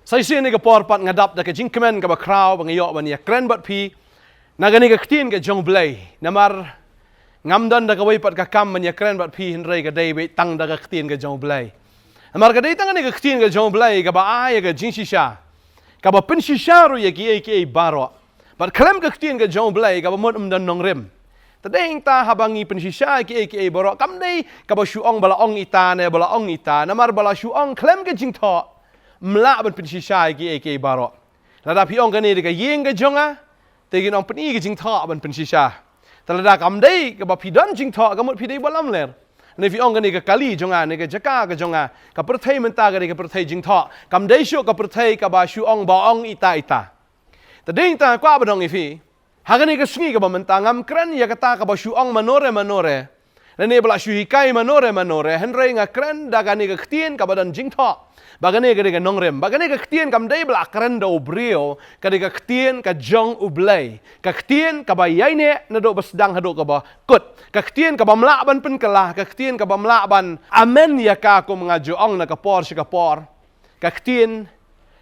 Sai sia ni ka porpat ngadap da ka jingkemen ka ba kraw ba ngayok ba niya kren bat pi nagani ka ktin ka jong blay namar ngamdan da ka waypat ka kam man ya kren bat pi hinray ka day be tang da ka ktin ka jong blay namar ka day tang ni ka ktin ka jong blay ka ba ay ka jing shisha ka ba pin shisha ro ya ki baro bat klem ka ktin ka jong blay ka ba mod dan nong rem tadeng ta habangi pin shisha ki baro kam day ka ba shuong bala ong ita ne bala ong ita namar bala shuong klem ka jing tho mla ban pin shisha ki baro lada pi ong kani ka yeng ka jonga tegin ong pin ki jing tho ban pin shisha talada kam dei ka ba pi don jing tho ka mut pi dei balam ler ne fi ong kani ka kali jonga ne ka jaka ka jonga ka perthai menta ka perthai jing tho kam dei shu ka perthai ka ba shu ong ba ong ita tading ta kwa ba dong ifi hagani ka sngi ka ba menta ngam kran ya kata ka ba shu ong manore ne bala shu hikai manore henrei nga kran da gani ka ktien ka ba dan jing tho bagane ka nongrem bagane ka ktien kam dei bla kran do brio ka ktien ka jong ublay ka ktien ka ba yaine na do basdang hado ka ba kut ka ktien ka ba mla ban pen kalah ka ktien ka ba mla ban amen ya ka ko mga joong na ka por ka ktien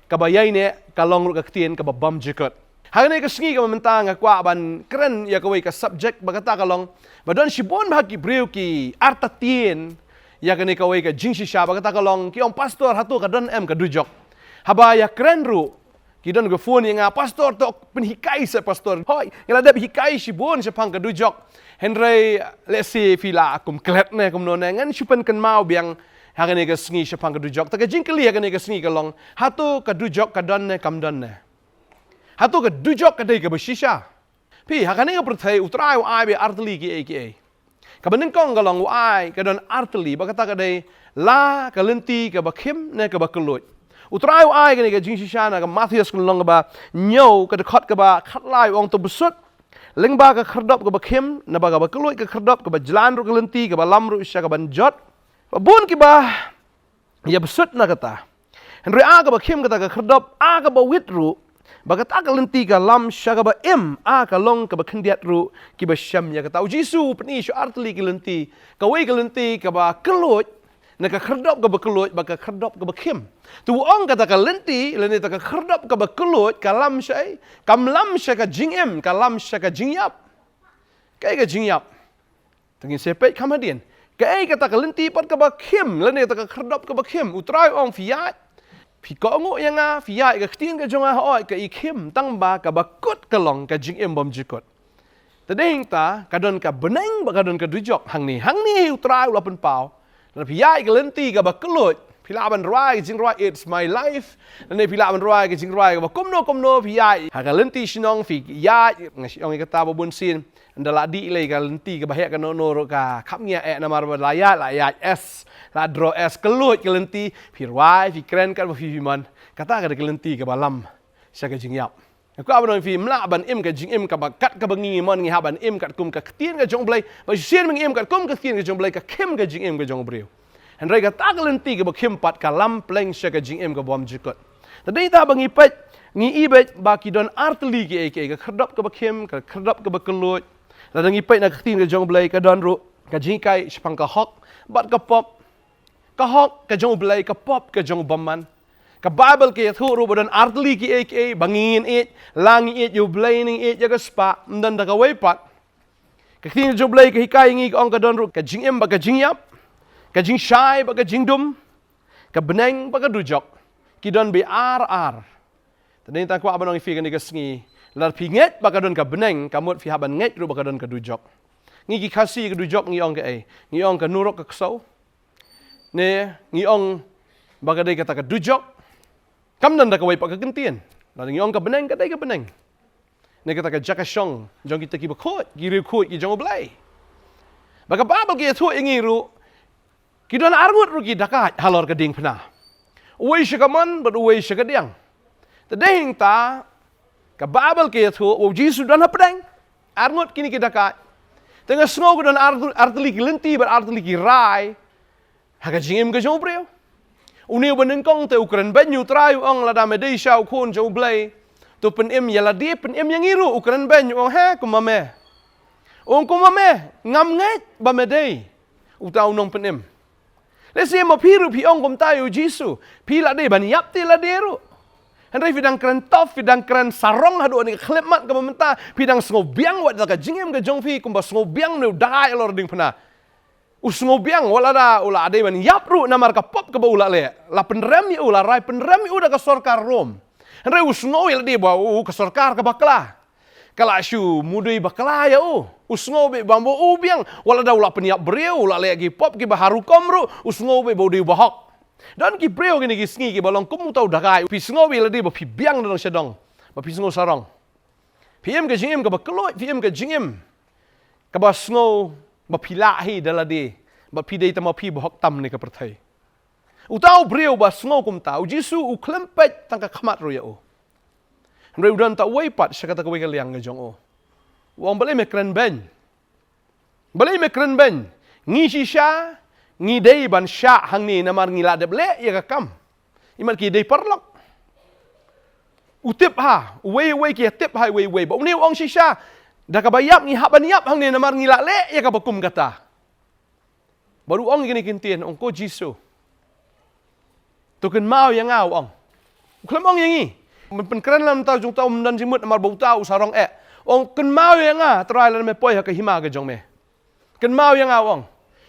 ka ba yaine ka long ka ktien ka ba bam jikot hagane ka sngi ka mentang kwa ban kran ya ka way ka subject bagata ka long badon shibon bahagi brio ki artatien ya kani kawai ka jingsi sha ba kata kalong ki ong pastor hatu ka don em ka dujok haba ya kren ru ki don go phone nga pastor to penhikai sa pastor hoy ngala da hikai si bon sa pang ka dujok henry let's see fila kum klet ne kum no ngan chupen kan mau biang hagani ka sngi sa pang ka dujok ta ka jingkeli hagani ka sngi kalong hatu ka dujok ka don ne kam don ne hatu ka dujok ka dei ka bashisha pi hagani ka perthai utrai ai be artli ki aka kabanin kong galong ai kadon artli bagata kadai la kalenti ka bakhim ne ka bakloi utrai ai gani ka jingshishana ka Matthias kun long ba nyo ka khot ka ba khatlai ong to busut lengba ka khardop ka bakhim na ba ka bakloi ka khardop ka ba jlan ru kalenti ka ba lamru isha ka banjot bun ki ba ya busut na kata henry a ka bakhim kata ka khardop a ka ba witru bagata ka lenti ka lam shaga ba im a ka long ka ba khendiat ru ki ba sham ya ka tau jisu pni shu artli ki lenti ka wei ka lenti ka ba keloj na ka khardop ka ba keloj ba ka khardop ka ba khim tu ong kata ka lenti ta ka khardop ka ba keloj ka lam shai kam lam sha ka jingem ka lam sha ka jingyap kai ka jingyap tengin sepet kamadian kai kata ka lenti pat ka ba khim ta ka khardop ka ba khim utrai ong fiat pi ko ngo yanga fiai ka ktien ka jonga hoi ka ikhim tang ba ka bakut ka long ka jing em bom jikot tadeng ta kadon ka beneng ba kadon ka dujok hang ni utrai ula pen pau na fiai ka lenti ka baklot pilaban rai jing rai it's my life na pilaban rai ka jing rai ka komno fiai ha ka lenti sinong fi ya ngasi ong ka ta bun sin andala di le ka lenti ka bahek ka no ka khapnya na mar layat s la draw es kelut ke lenti firwai fi kren kan fi man kata ka lenti ke balam sa ka jingyap aku abon fi mla ban im ka jing im ka bakat ka bangi mon ngi haban im kat kum ka ktien ka jong blai ba sien meng im kat kum ka ktien ka jong blai ka kem ka jing im ka jong breu han rai ka ta ka lenti ka ba kem pat ka lam pleng sa ka jing im ka bom jikot tadai ta bangi pet ngi ibet ba ki don artli ki ka khrdop ka ba kem ka khrdop ka ba kelut la dangi pet na ktien ka jong blai ka don ru ka jingkai spang ka hok bat ka pop ka hok ka jong blai ka pop ka jong baman ka bible ke thu ru bodan artli ki aka bangin it langi it you blai ning it ya ka spa ndan da ka wei pat ka tin jong blai ka hikai ngi ong ka don ru ka jing em ba ka jing yap ka jing shai ba ka jing dum ka beneng ba ka dujok ki don be ar tadin ta kwa banong fi ka ni ka sngi lar pi nget ba ka don ka beneng ka mut fi haban nget ru ba ka don ka dujok ngi ki khasi ka dujok ngi ong ka ngi ong ka nurok ka ksau ne ngi ong bagadai kata ka dujok kam nan da ka wai pa ka kentien la ngi ong ka beneng ka dai ka beneng ne kata ka jakashong jong kita ki bakot ki ri khot ki jong blai baka babal ki thu ngi ru ki don armut ru ki dakat halor ka ding phna uwei shikaman but uwei shikadiang ta ding ta ka babal ki thu o jisu don hapdang armut kini ki dakat tengah sngo don artli ki lenti ber artli ki rai haka jingim ka jong breu uni beneng kong te ukran banyu trai ong la da medei shau khon jo blai to pen em yala di pen em yang iru ukran banyu ong ha kumame ong kumame ngam ngai ba medei utau nong pen em le se ma piru pi ong kom tayo jisu pi la de ban yap te la deru Henry fidang keren top, fidang keren sarong hadu ni klemat ka mementa, fidang sngobiang wat ka jingem ka jongfi kumba sngobiang ne dai lor ding pena. Sngobiang wala da ula ade man yapru namar ka pop ka ba ula le. La penrem ula rai penrem uda ka sorkar rom. Henry usngo il di ba ka sorkar ka bakla. Kala syu mudui bakla ya usngo be bambo ubiang wala da ula peniap breu ula le gi pop ki ba haru komru usngo be bodi bahok. Dan ki breu gini ki sngi ki balong kum tau dagai pi sngo wi ladi ba pi biang dong sedong ba pi sngo sarong pm ke jingim ka ba kloi pm ke jingim ka ba sngo ba pi la hi daladi ba pi dei tama pi bahok tam ni ka perthai utau breu ba sngo kum tau jisu u klempet tang ka khamat ro ya reu dan ta wei pat sakata ka wei ka liang jong wong balai me kren ben ngi shisha ngi dei ban sya hang ni namar ngila deb le ya ka kam iman ki dei parlok utip ha wei ki tip ha wei ba ni ong shisha da ka bayap ngi ha ban yap hang ni namar ngila le ya ka bakum kata baru ong gini kintien ong ko jisu to ken mau yang ngau ong klem ong yang ngi men kren lam ta jung ta dan jimut namar bau ta usarong ong ken mau yang nga trai lan me poi ha ka hima ka jong me ken mau yang ngau ong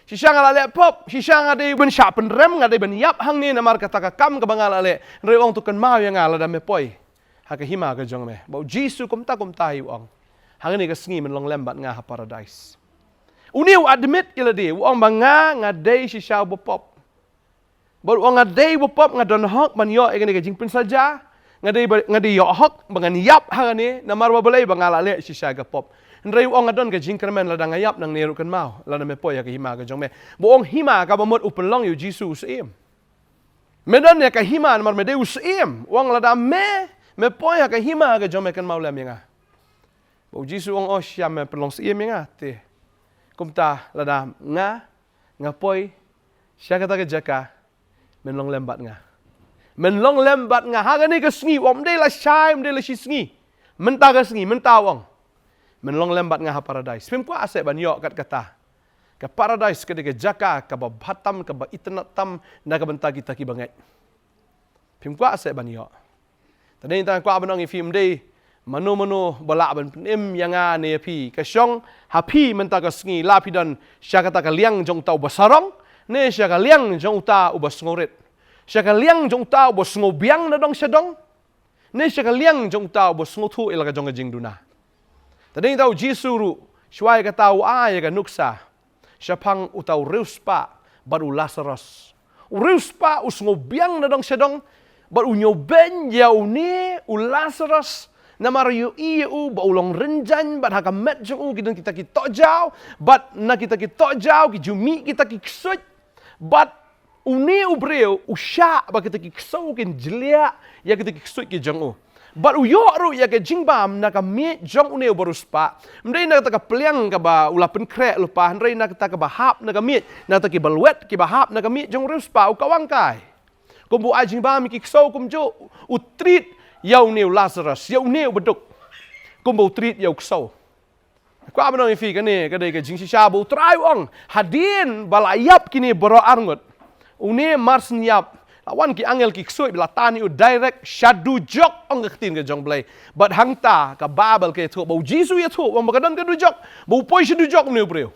shisha ngala le pop shisha ngade ben sya penrem ngade ben yap hang ni namar kata ka kam ka bangala le reong tu kan mau yang ngala da me poi ha ka hima ka jong me bau jisu kum ta hi ong hang ni ka sngi men long lembat nga ha paradise uniu admit ila di ong banga ngade shisha bo pop baru ong ngade bo pop ngadon hok man yo e ka jing pen saja ngade yo hok bangan yap hang ni namar ba balai bangala le shisha ga pop Nrei ong adon ka jingkermen la dang ayap nang neru kan mau la na me poya ka hima ka jong me boong hima ka bamot upelong yu Jesus im medan ya ka hima mar me deus im wong la da me poya ka hima ka jong me kan mau la menga bo Jesus ong osya me pelong sim menga te kumta la da nga poi sya kata ka jaka men long lembat nga ha ga ni ka sngi om de la shai de la shi sngi menta ka sngi menta wong menlong lembat ngah paradise. Pim kwa asep ban yo kat kata. Ka paradise ke de jaka ka ba batam ka ba internet tam na ka benta kita ki banget. Pim kwa asep ban yo. Tadi ta kwa banong i film de manu bala ban pim yanga ne pi ka syong happy menta ka sngi la pi dan sya kata ka liang jong tau basarong ne sya ka liang jong ta u bas ngoret. Sya ka liang jong ta u bas ngobiang na dong syadong. Ne sya ka liang jong ta u bas ngotu ila ka jong jing duna. Tadi tahu Jisuru, syai ka tahu ay ka nuksa, syapang utaw Reuspa baru Lazarus. Reuspa usngobiang na dong sedong, baru nyoben yau ni Lazarus na marayu iu ba ulong renjan bat haka met jong kita kita jauh, bat na kita jauh ki jumi kita kisut, bat uni ubreu usya ba kita kisau kin jelia ya kita kisut ki jong But uyo ya ke jingbam na ka mi jong une boruspa. Mdei na ka peliang ka ba ulapen krek lupa. Mdei na ka ba hap na ka mi na ta ki balwet ki ba hap na ka mi jong ruspa u kawangkai. Kumbu a jingbam ki kso kumjo utrit yau neu Lazarus yau neu beduk. Kumbu utrit yau kso. Kwa ba no fi ka ne ka dei ka jing sha bu trai ong hadin balayap kini boro arngot. Une mars nyap Awan ki angel ki ksui bila tani u direct shadu jok ong ketin ke jong blai. But hangta ka babel ke tu bau Jisu ya tu wong bakadan ke du jok. Bau poi shadu jok ne breu.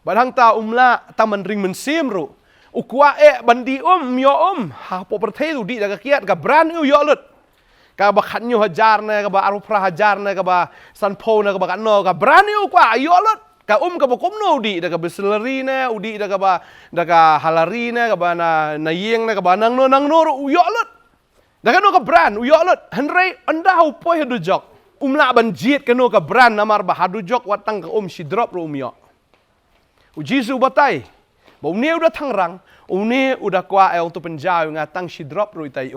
But hangta umla taman ring mensim ru. Ukwa bandi yo ha po perthai tu di da kiat ka bran yo lut. Ka ba khan yo hajar ne ka ba arupra hajar ne ka ba sanpo ne ka ba no ka bran yo kwa yo lut. Ka ka bokom no udi da ka bisleri ne udi da ka halari ne ka ba na yeng ne ka ba nang no uyo lut da ka no ka brand uyo lut henrei anda hu poi hadu jok umla ban jit ka no ka brand namar ba hadu jok watang ka si drop ro umyo u Jisu batai ba une udah tangrang une udah kwa tu penjau ngatang si drop ro itai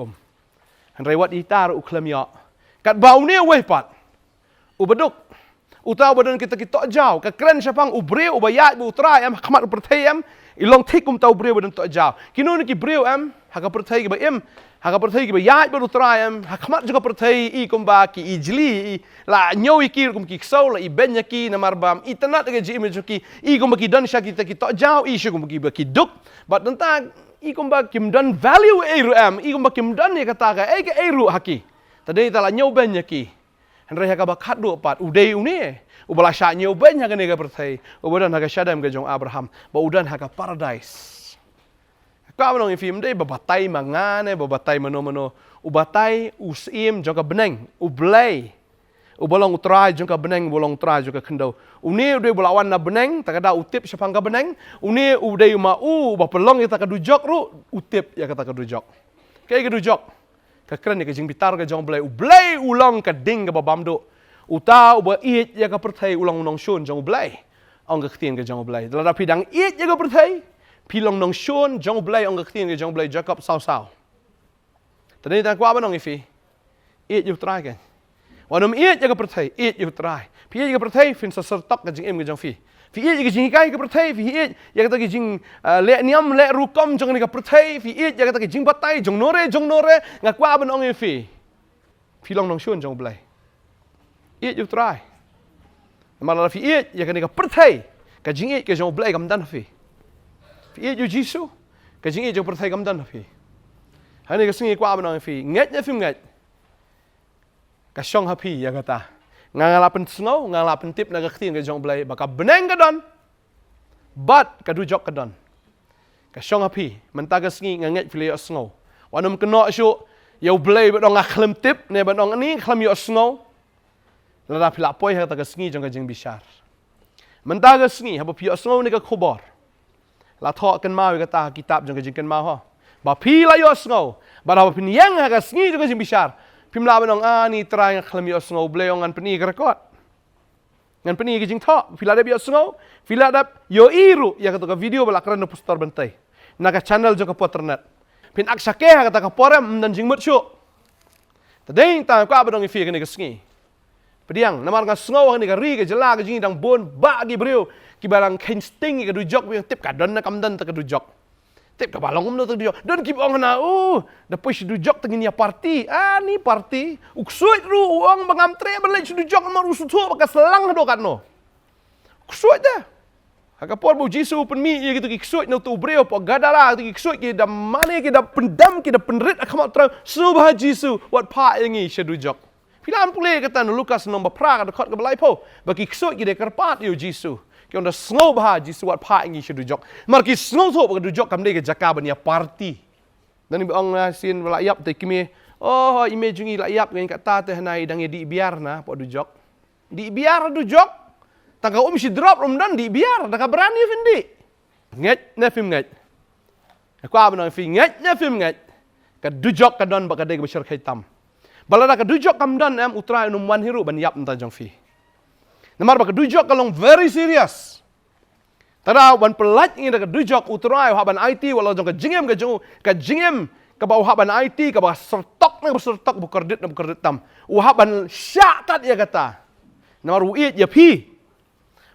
henrei wat itar u klem yo kat ba une weh pat u beduk Utau badan kita jauh. Kekeren siapang ubre ubayat bu utrai am khmat perthai am ilong thikum tau ubre badan tok jauh. Kinu ni ki breu am haka perthai ki ba em haka perthai ki ba yat bu utrai am khmat juga perthai i kumba ki ijli la nyoi ki kum ki ksau la i benya ki namarbam internet ke ji image ki i kumba ki dan sya kita tok jauh i syu kumba ki duk bat tentang ikum ba kim dan value eru ikum ba kim dan ya kata ka ke eru haki tadi tala nyoben yaki henry ha ka ba khat do pat udei uni ubala sha nyoben ha ka ne ka perthai ubadan ha ka shadam ka jong Abraham ba udan ha ka paradise ka ba nong film dei ba batai mangane ba batai mano ubatai usim jong ka beneng ublai ubolong utrai jong ka beneng bolong utrai jong ka khendau uni udei bolawan na beneng takada utip syapang ka beneng uni udei ma ba pelong ya takadu jok ru utip ya kata kadu jok kai kadu jok ka kren ya ka jing bitar ka jong blai ulang ka ding ka babamdo uta uba it ya ka perthai ulang nong shun jong blai ong ka ktien ka jong blai dala pidang it ya ka perthai pilong nong shun jong blai ong ka ktien ka jong blai Jacob sao tadi ta kwa ba nong ifi it yu trai kan wanam iet jaga perthai iet yu trai pi jaga perthai fin sa sertok ka jing em ka jong fi iet jaga jing kai ka perthai fi iet jaga ta jing le niam le rukom jong ni ka perthai fi iet jaga ta jing batai jong nore nga kwa ban ong fi long nong shun jong blai iet yu trai mala fi iet jaga ni ka perthai ka jing iet ka jong blai kam dan fi iet yu jisu ka jing iet jong perthai kam dan fi hani ka singi kwa ban ong fi nget na fi nget kasyong hapi ya kata ngalapen snow ngalapen tip naga ktin ka jong blai baka beneng ka don but kadujok ka don kasyong hapi mentaga sngi nganget fili snow wanum keno syu yau blai badong akhlem tip ne badong ni khlam yo snow lada pila poi ha ta ka sngi jong ka jing bishar mentaga sngi ha pi snow ni ka khobor la tho kan ma kata kitab jong ka jing kan ma ho ba pi la yo snow ba ha pin yang ha ka sngi jong ka jing bishar pimla banong ani try nglami osngo bleong an peni kerekot ngan peni kijing tho pila da bi osngo pila da yo iru ya kata ka video balakran no poster bentai naga channel jo ka potternet pin aksake ha kata ka porem dan jing mutsu tadeng ta ka banong ifi kene kesngi pediang namar ka sngo ni ka ri ka jela ka jing dang bon ba gi breu ki barang kinsting ka du jok yang tip ka don na kamdan ta ka du jok tip ka balong umno tu dia don kip ong na da push du jok tengin ya party ni party uksuit ru ong bangam tre balai du jok mar usu thu baka selang do kan no uksuit da haka por bu jisu pen mi ye gitu uksuit no tu breo po gadara tu uksuit ki da mane ki da pendam ki da penrit akam tra subha jisu wat pa yangi shedu jok filam pule kata no Lukas nomor pra ka khot ka balai po baki uksuit ki de karpat yo jisu ki onda snow bah jisu wat pa ingi shedu jok mar ki snow tho ka du jok kam de ke jaka bania party dan ong sin la yap te kimi image ngi la yap ngi kata te hanai dang di biar na po du jok di biar du jok tangka si drop dan di biar da ka berani fendi nget na film nget aku abang film nget na film nget ka du jok ka don ba ka de ke besar khaitam balada ka du jok kam dan am utra num wan hiru ban yap nta jong fi namar baka dujok kalong very serious. Tada wan pelat ini daga dujok utrai haban IT walau jong ka jingem ka bau haban IT ka ba sertok na sertok bu kredit na bu kredit tam. Haban syatat ya kata. Namar uit ya pi.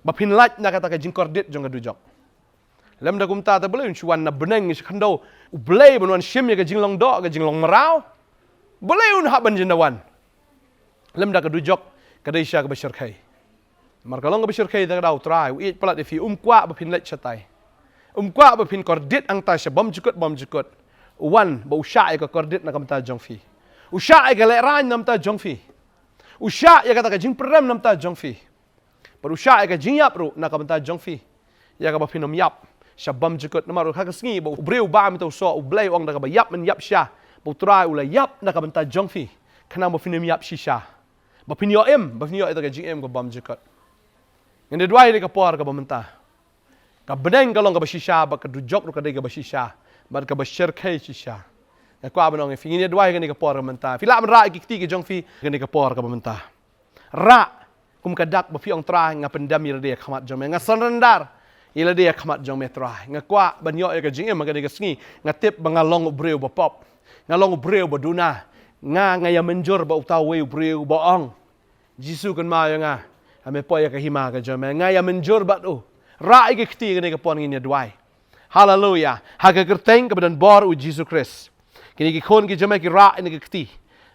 Ba pin lat na kata ka jing kredit jong ka dujok. Lam da kumta ta belum chuan na beneng is khando blay banwan shim ya ka jinglong do ka jinglong merau. Boleh haban jendawan. Lam da ka dujok ka deisha ka bashar khai. Mar kalong ka bishir kay da utrai uit palat ifi kwa ba pin let chatai kwa ba pin kordit ang ta sya bom jukut wan ba usha ka kordit na kamta jong fi usha ka le ran nam ta jong fi usha ya kata ka jing prem nam ta jong fi par usha ka jing yap ru na kamta jong fi ya ka ba pinom yap sya bom jukut na maru ka sngi ba breu ba mi to so blay ong da ka ba yap men yap sya ba utrai ula yap na kamta jong fi kana ba pinom yap shisha ba pinyo ba pinyo ita ka jing ka bom jukut yang kedua ini kapor ka bamenta. Ka beneng kalong ka basisha ba ka dujok ro ka de ka basisha, ba ka bashir khay shisha. Ya kwa banong fi ini dua ini kapor ka bamenta. Fila man ra ikti ki jong fi ini kapor ka bamenta. Ra kum kadak ba fi ong tra nga pendam ira de khamat jong nga sanrandar ila de khamat jong metra. Nga kwa banyo ka jing ma ka de ka sngi nga tip ba nga long breu ba pop. Nga long breu ba duna. Nga ya menjur ba utawe breu ba ong. Jisu kan ma nga ame poya ka hima ka jome ngaya menjur bat ra ke kti ne ka pon ngi dwai hallelujah ha ka kerteng ka badan bor u Jesus Christ kini ki khon ki jome ki ra ne ka kti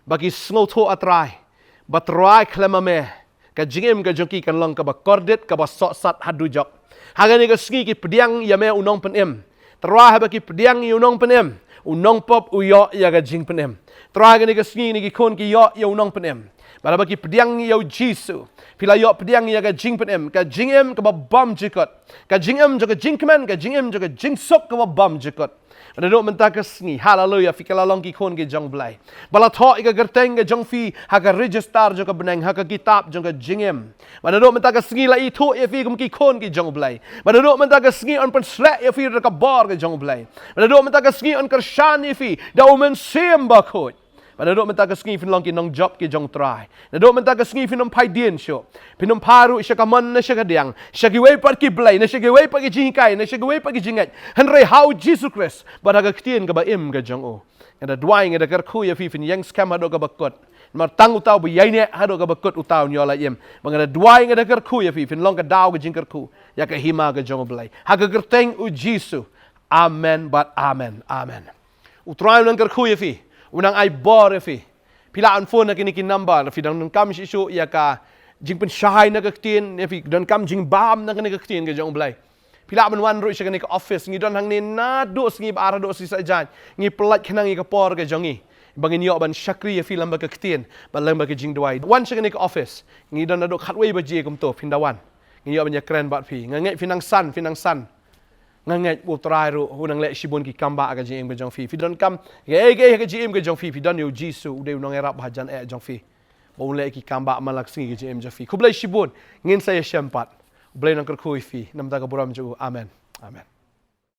baki snow tho atrai batrai klema me ka jingem ka jonki kan long ka ba kordit ka ba so sat hadu jok ha ga ne ka ski ki pediang ya me unong pen em Terah bagi pediang unong penem. Unong pop uyo ya ga jing penem. Terah gani ka sngi ni ki kon ki yo ya unong penem. Bala bagi pediang ya Jisu. Pila yo pediang ya ga jing penem. Ka jing em ka bam jikot. Ka jing em jo ka jing kemen. Ka jing em jo ka jing sok ka bam jikot. Bala do menta ka sngi. Hallelujah. Fikala long ki kon ki jong blai. Bala tho ika gerteng ka jong fi ha ka register jo ka beneng ha ka kitab jo ka jing em. Bala do menta ka sngi la i tho ya fi kum ki kon ki jong blai. Bala do menta ka sngi on pen slek ya fi ka bar ka jong blai. Bala do menta ka sngi on kershan ya fi da umen sem ba khot. Pada dok menta ka sngi fin long ki nong job ki jong try. Na dok menta ka sngi fin nom pai dien syo. Pinum paru isya ka man na siya ka diang. Siya ki way par ki blay, na siya ki way par ki jingkay, na siya ki way par ki jingat. Henry how Jesus Christ, bada ka ktien ka ba im ka jong o. Kada dwai nga da kar kuya fi fin yang scam hado ka bakot. Mar tang utaw bu yai ne hado ka bakot utaw nyola yem. Mga da dwai nga da kar kuya fi fin long ka daw ka jing kar ku. Ya ka hima ka jong blay. Ha ka gerteng u Jesus. Amen but amen. Amen. Utray lang kar kuya fi. Unang ay bor fi. Pila an phone na kinikin number fi dang kam isu ya ka jing pen shahay na kaktin fi dan kam jing bam na kanika kaktin ka jong blay. Pila man wan ro siya kanika office ngi don hang ni na do ngi bara do si sa jan ngi pelat kanang ngi ka por ka jongi. Bangin yo ban shakri ya fi lamba kaktin ba lamba ka jing duai. Wan siya kanika office ngi don na do khatway ba ji kum to pindawan. Ngi yo ban ya kren bat fi ngangai finang san. Ngangai utrai ru unang le sibon ki kamba aga jing be jong fi don kam ge ka jing ke jong fi don yo Jisu de unang erap hajan e jong fi bon le ki kamba malak singi ke jing jong fi kublai sibon ngin saya syampat blai nang kerkui fi nam ta ka buram ju amen amen